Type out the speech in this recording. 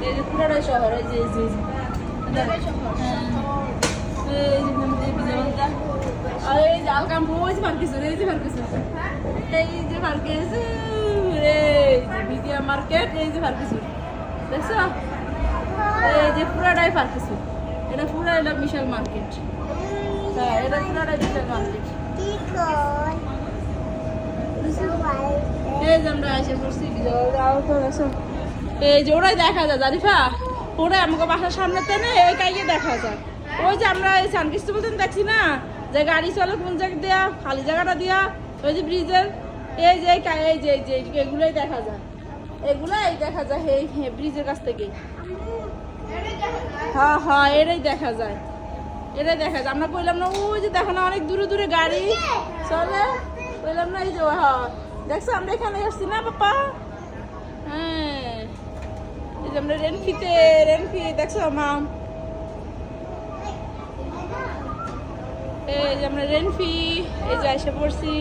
এই যে পুরাটাই শহর, এই যে আর এই যে আলকাম ওই যে পার্কেশ্বর, এই যে পার্কেশ্বর, এই যে পার্কেশ্বর, এই যে বিডিয়া মার্কেট, এই যে পার্কেশ্বর, দেখছো? এই যে পুরাটাই পার্কেশ্বর, এটা পুরা এটা বিশাল মার্কেট। হ্যাঁ, এটা পুরাটাই বিশাল মার্কেট। এই যে আমরা এসে পড়ছি, এই যে ওরাই দেখা যায় জারিফা, ওরাই আমাকে বাসার সামনে তেনে এই কাইয়ে দেখা যায়। ওই যে আমরা এই সানকিস্ত মতন দেখছি না, যে গাড়ি চলে কোন জায়গা দেয়া, খালি জায়গাটা দিয়া, ওই যে ব্রিজের এই যে এই যে এগুলোই দেখা যায়, এগুলাই দেখা যায় এই ব্রিজের কাছ থেকে। হ্যাঁ হ্যাঁ, এটাই দেখা যায়, এটাই দেখা যায়। আমরা কইলাম না ওই যে দেখো না অনেক দূরে দূরে গাড়ি চলে, কইলাম না এই যে হ্যাঁ দেখছো আমরা এখানে আসছি না পাপা। হ্যাঁ, এই যে আমরা রেনফি দেখছো মাম, এই যে আমরা রেনফি এই যে এসে পড়ছি।